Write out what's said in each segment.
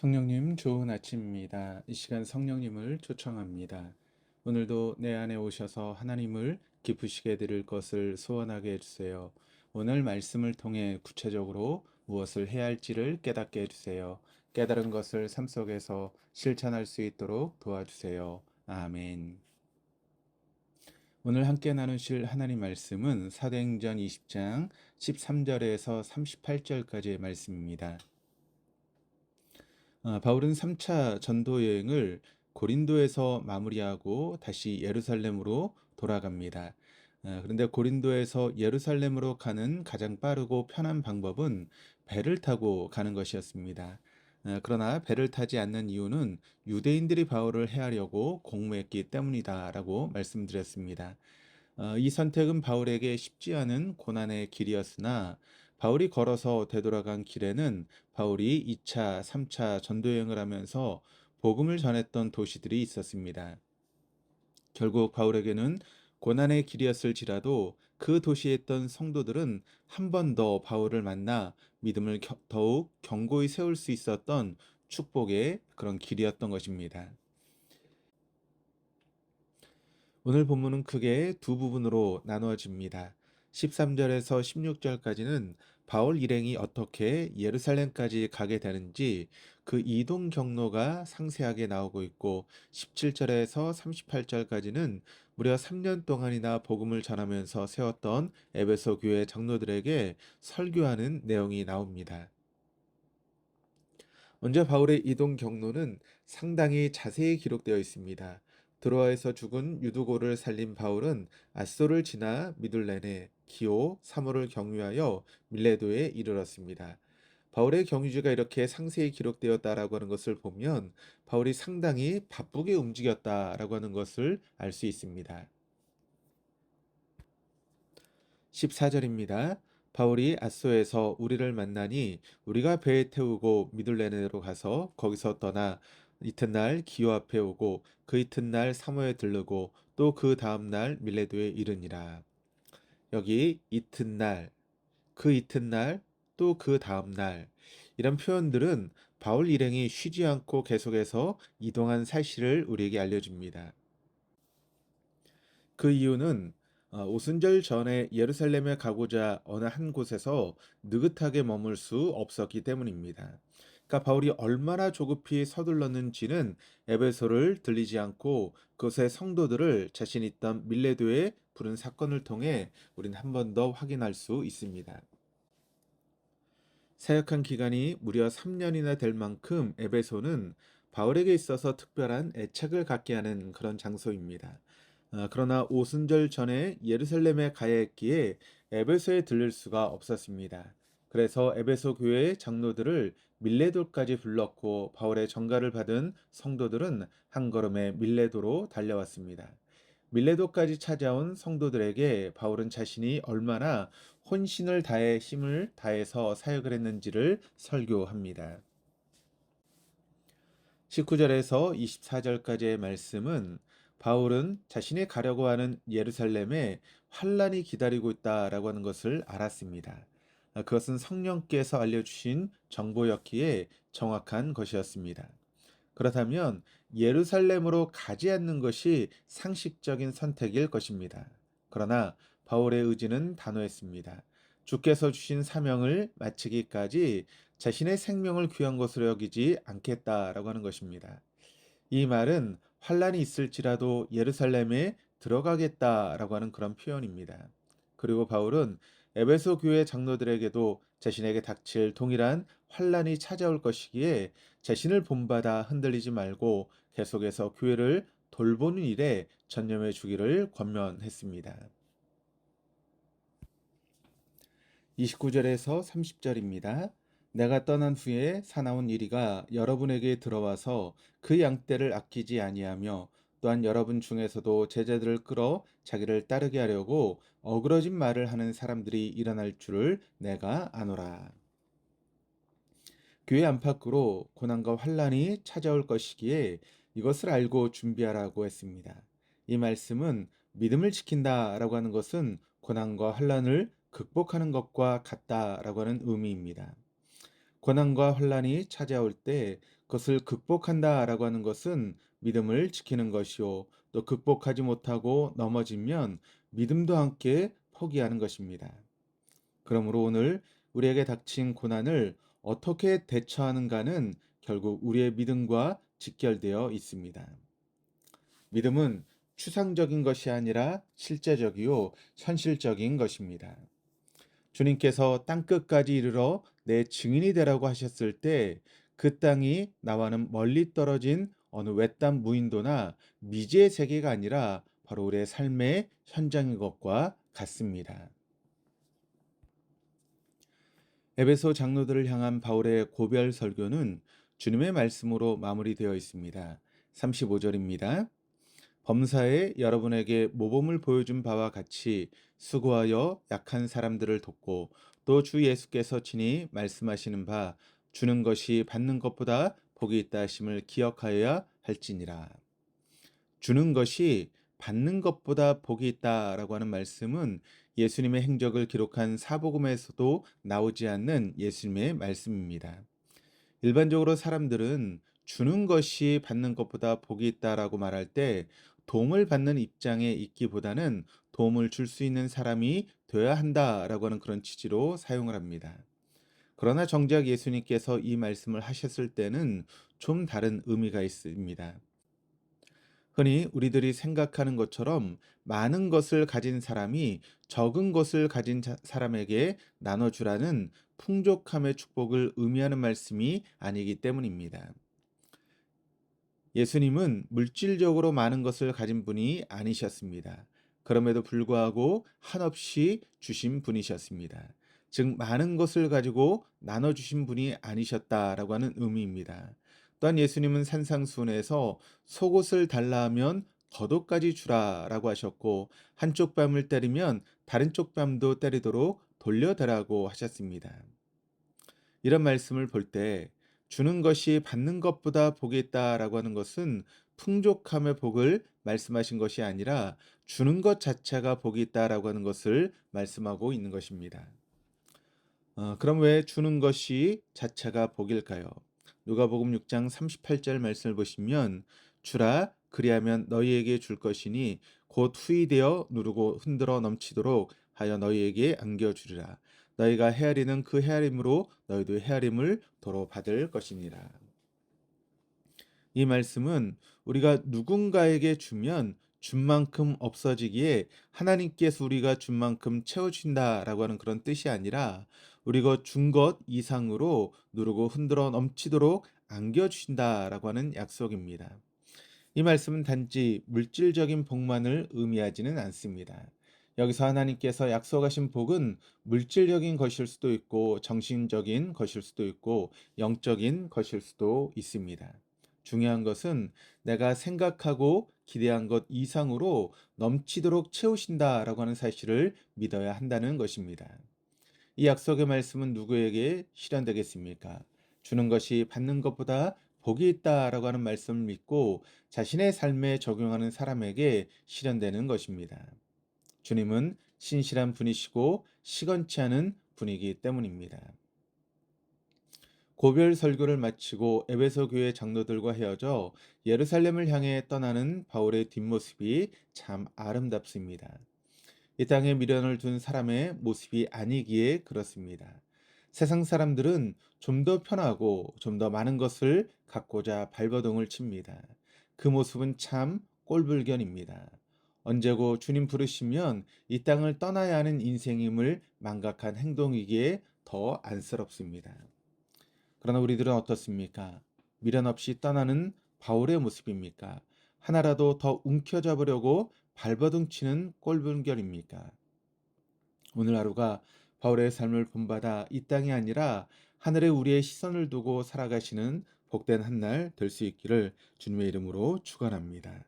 성령님 좋은 아침입니다. 이 시간 성령님을 초청합니다. 오늘도 내 안에 오셔서 하나님을 기쁘시게 드릴 것을 소원하게 해주세요. 오늘 말씀을 통해 구체적으로 무엇을 해야 할지를 깨닫게 해주세요. 깨달은 것을 삶 속에서 실천할 수 있도록 도와주세요. 아멘. 오늘 함께 나누실 하나님 말씀은 사도행전 20장 13절에서 38절까지의 말씀입니다. 바울은 3차 전도 여행을 고린도에서 마무리하고 다시 예루살렘으로 돌아갑니다. 그런데 고린도에서 예루살렘으로 가는 가장 빠르고 편한 방법은 배를 타고 가는 것이었습니다. 그러나 배를 타지 않는 이유는 유대인들이 바울을 해하려고 공모했기 때문이다라고 말씀드렸습니다. 이 선택은 바울에게 쉽지 않은 고난의 길이었으나 바울이 걸어서 되돌아간 길에는 바울이 2차, 3차 전도여행을 하면서 복음을 전했던 도시들이 있었습니다. 결국 바울에게는 고난의 길이었을지라도 그 도시에 있던 성도들은 한 번 더 바울을 만나 믿음을 더욱 견고히 세울 수 있었던 축복의 그런 길이었던 것입니다. 오늘 본문은 크게 두 부분으로 나누어집니다. 13절에서 16절까지는 바울 일행이 어떻게 예루살렘까지 가게 되는지 그 이동 경로가 상세하게 나오고 있고 17절에서 38절까지는 무려 3년 동안이나 복음을 전하면서 세웠던 에베소 교회 장로들에게 설교하는 내용이 나옵니다. 먼저 바울의 이동 경로는 상당히 자세히 기록되어 있습니다. 드로아에서 죽은 유두고를 살린 바울은 앗소를 지나 미둘레네, 기오, 사모를 경유하여 밀레도에 이르렀습니다. 바울의 경유지가 이렇게 상세히 기록되었다라고 하는 것을 보면 바울이 상당히 바쁘게 움직였다라고 하는 것을 알 수 있습니다. 14절입니다. 바울이 앗소에서 우리를 만나니 우리가 배에 태우고 미둘레네로 가서 거기서 떠나 이튿날 기호 앞에 오고 그 이튿날 사모에 들르고 또 그 다음날 밀레도에 이르니라. 여기 이튿날, 그 이튿날, 또 그 다음날 이런 표현들은 바울 일행이 쉬지 않고 계속해서 이동한 사실을 우리에게 알려줍니다. 그 이유는 오순절 전에 예루살렘에 가고자 어느 한 곳에서 느긋하게 머물 수 없었기 때문입니다. 그러니까 바울이 얼마나 조급히 서둘렀는지는 에베소를 들리지 않고 그곳의 성도들을 자신 있던 밀레도에 부른 사건을 통해 우린 한 번 더 확인할 수 있습니다. 사역한 기간이 무려 3년이나 될 만큼 에베소는 바울에게 있어서 특별한 애착을 갖게 하는 그런 장소입니다. 그러나 오순절 전에 예루살렘에 가야 했기에 에베소에 들릴 수가 없었습니다. 그래서 에베소 교회의 장로들을 밀레도까지 불렀고 바울의 전가를 받은 성도들은 한 걸음에 밀레도로 달려왔습니다. 밀레도까지 찾아온 성도들에게 바울은 자신이 얼마나 혼신을 다해 힘을 다해서 사역을 했는지를 설교합니다. 19절에서 24절까지의 말씀은 바울은 자신이 가려고 하는 예루살렘에 환란이 기다리고 있다라고 하는 것을 알았습니다. 그것은 성령께서 알려주신 정보였기에 정확한 것이었습니다. 그렇다면 예루살렘으로 가지 않는 것이 상식적인 선택일 것입니다. 그러나 바울의 의지는 단호했습니다. 주께서 주신 사명을 마치기까지 자신의 생명을 귀한 것으로 여기지 않겠다라고 하는 것입니다. 이 말은 환란이 있을지라도 예루살렘에 들어가겠다라고 하는 그런 표현입니다. 그리고 바울은 에베소 교회 장로들에게도 자신에게 닥칠 동일한 환란이 찾아올 것이기에 자신을 본받아 흔들리지 말고 계속해서 교회를 돌보는 일에 전념해 주기를 권면했습니다. 29절에서 30절입니다. 내가 떠난 후에 사나운 이리가 여러분에게 들어와서 그 양떼를 아끼지 아니하며 또한 여러분 중에서도 제자들을 끌어 자기를 따르게 하려고 어그러진 말을 하는 사람들이 일어날 줄을 내가 아노라. 교회 안팎으로 고난과 환란이 찾아올 것이기에 이것을 알고 준비하라고 했습니다. 이 말씀은 믿음을 지킨다라고 하는 것은 고난과 환란을 극복하는 것과 같다라고 하는 의미입니다. 고난과 환란이 찾아올 때 그것을 극복한다라고 하는 것은 믿음을 지키는 것이요. 또 극복하지 못하고 넘어지면 믿음도 함께 포기하는 것입니다. 그러므로 오늘 우리에게 닥친 고난을 어떻게 대처하는가는 결국 우리의 믿음과 직결되어 있습니다. 믿음은 추상적인 것이 아니라 실제적이요, 현실적인 것입니다. 주님께서 땅끝까지 이르러 내 증인이 되라고 하셨을 때 그 땅이 나와는 멀리 떨어진 어느 외딴 무인도나 미지의 세계가 아니라 바로 우리의 삶의 현장인 것과 같습니다. 에베소 장로들을 향한 바울의 고별 설교는 주님의 말씀으로 마무리되어 있습니다. 35절입니다. 범사에 여러분에게 모범을 보여준 바와 같이 수고하여 약한 사람들을 돕고 또 주 예수께서 친히 말씀하시는 바 주는 것이 받는 것보다 복이 있다 하심을 기억하여야 할지니라. 주는 것이 받는 것보다 복이 있다라고 하는 말씀은 예수님의 행적을 기록한 사복음에서도 나오지 않는 예수님의 말씀입니다. 일반적으로 사람들은 주는 것이 받는 것보다 복이 있다라고 말할 때 도움을 받는 입장에 있기보다는 도움을 줄 수 있는 사람이 되어야 한다라고 하는 그런 취지로 사용을 합니다. 그러나 정작 예수님께서 이 말씀을 하셨을 때는 좀 다른 의미가 있습니다. 흔히 우리들이 생각하는 것처럼 많은 것을 가진 사람이 적은 것을 가진 사람에게 나눠주라는 풍족함의 축복을 의미하는 말씀이 아니기 때문입니다. 예수님은 물질적으로 많은 것을 가진 분이 아니셨습니다. 그럼에도 불구하고 한없이 주신 분이셨습니다. 즉, 많은 것을 가지고 나눠주신 분이 아니셨다라고 하는 의미입니다. 또한 예수님은 산상수훈에서 속옷을 달라 하면 겉옷까지 주라라고 하셨고, 한쪽 뺨을 때리면 다른 쪽 뺨도 때리도록 돌려대라고 하셨습니다. 이런 말씀을 볼 때 주는 것이 받는 것보다 복이 있다라고 하는 것은 풍족함의 복을 말씀하신 것이 아니라 주는 것 자체가 복이 있다라고 하는 것을 말씀하고 있는 것입니다. 그럼 왜 주는 것이 자체가 복일까요? 누가복음 6장 38절 말씀을 보시면 주라 그리하면 너희에게 줄 것이니 곧 후이되어 누르고 흔들어 넘치도록 하여 너희에게 안겨주리라. 너희가 헤아리는 그 헤아림으로 너희도 헤아림을 도로 받을 것이니라. 이 말씀은 우리가 누군가에게 주면 준 만큼 없어지기에 하나님께서 우리가 준 만큼 채워준다라고 하는 그런 뜻이 아니라 우리가 준 것 이상으로 누르고 흔들어 넘치도록 안겨주신다라고 하는 약속입니다. 이 말씀은 단지 물질적인 복만을 의미하지는 않습니다. 여기서 하나님께서 약속하신 복은 물질적인 것일 수도 있고 정신적인 것일 수도 있고 영적인 것일 수도 있습니다. 중요한 것은 내가 생각하고 기대한 것 이상으로 넘치도록 채우신다라고 하는 사실을 믿어야 한다는 것입니다. 이 약속의 말씀은 누구에게 실현되겠습니까? 주는 것이 받는 것보다 복이 있다라고 하는 말씀을 믿고 자신의 삶에 적용하는 사람에게 실현되는 것입니다. 주님은 신실한 분이시고 시건치 않은 분이기 때문입니다. 고별 설교를 마치고 에베소 교회 장로들과 헤어져 예루살렘을 향해 떠나는 바울의 뒷모습이 참 아름답습니다. 이 땅에 미련을 둔 사람의 모습이 아니기에 그렇습니다. 세상 사람들은 좀 더 편하고 좀 더 많은 것을 갖고자 발버둥을 칩니다. 그 모습은 참 꼴불견입니다. 언제고 주님 부르시면 이 땅을 떠나야 하는 인생임을 망각한 행동이기에 더 안쓰럽습니다. 그러나 우리들은 어떻습니까? 미련 없이 떠나는 바울의 모습입니까? 하나라도 더 움켜잡으려고 발버둥 치는 꼴불견입니까? 오늘 하루가 바울의 삶을 본받아 이 땅이 아니라 하늘에 우리의 시선을 두고 살아가시는 복된 한 날 될 수 있기를 주님의 이름으로 축원합니다.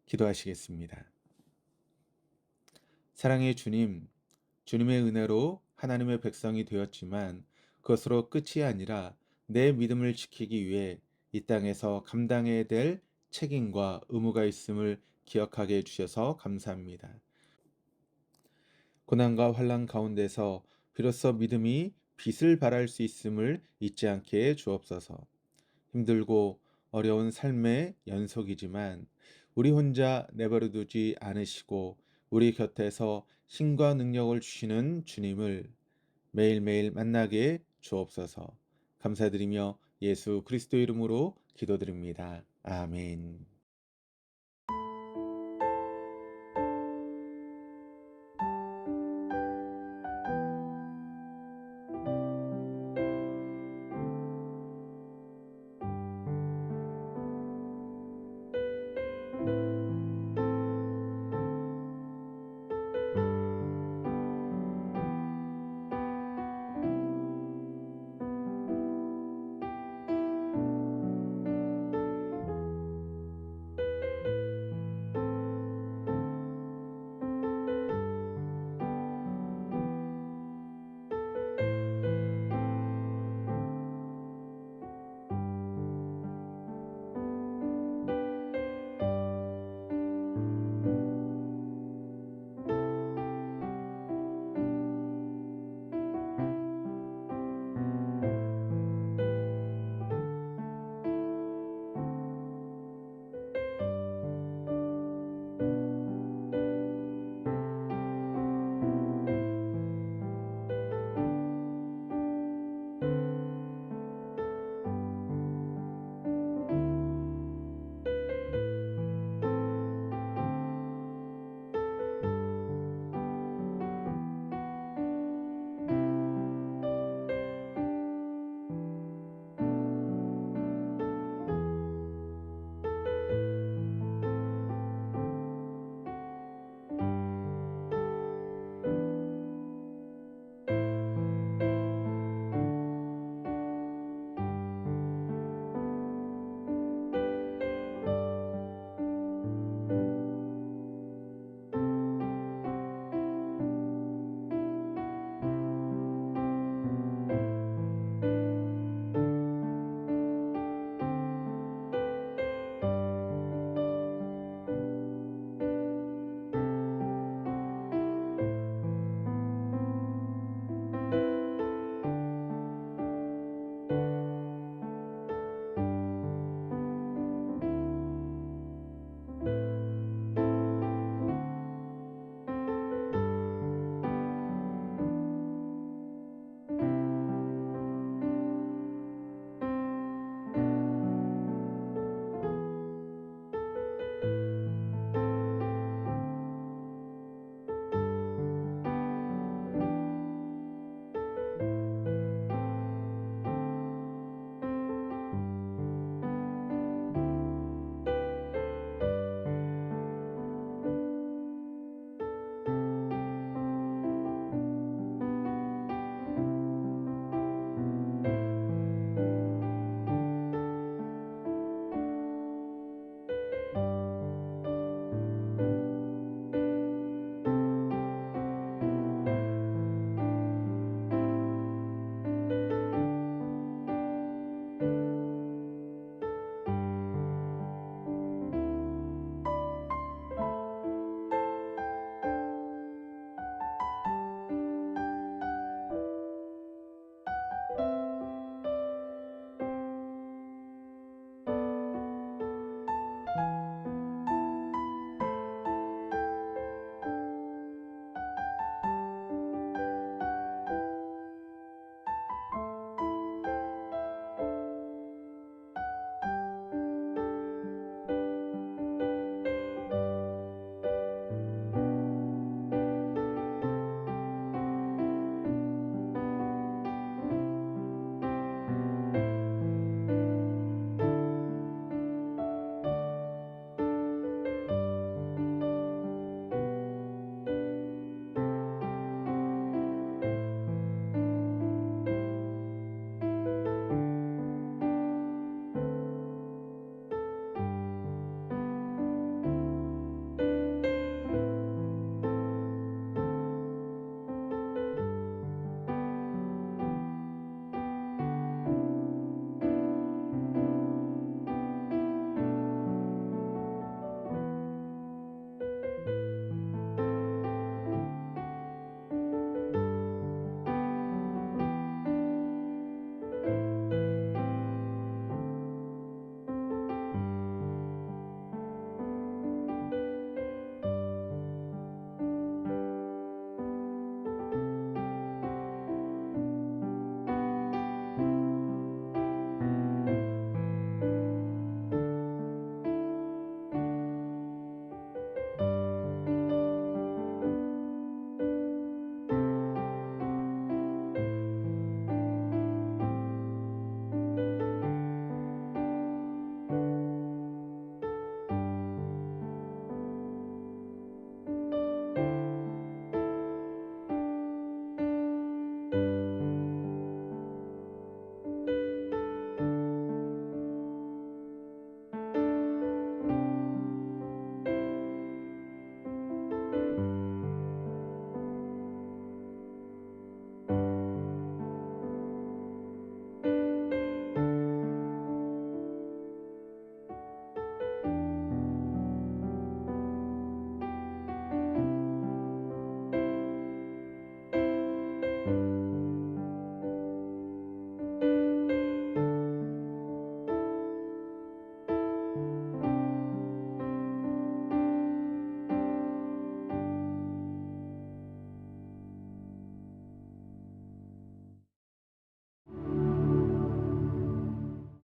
기도하시겠습니다. 사랑의 주님, 주님의 은혜로 하나님의 백성이 되었지만 그것으로 끝이 아니라 내 믿음을 지키기 위해 이 땅에서 감당해야 될 책임과 의무가 있음을 기억하게 해주셔서 감사합니다. 고난과 환난 가운데서 비로소 믿음이 빛을 발할 수 있음을 잊지 않게 해 주옵소서. 힘들고 어려운 삶의 연속이지만 우리 혼자 내버려 두지 않으시고 우리 곁에서 힘과 능력을 주시는 주님을 매일매일 만나게 주옵소서. 감사드리며 예수 그리스도 이름으로 기도드립니다. 아멘.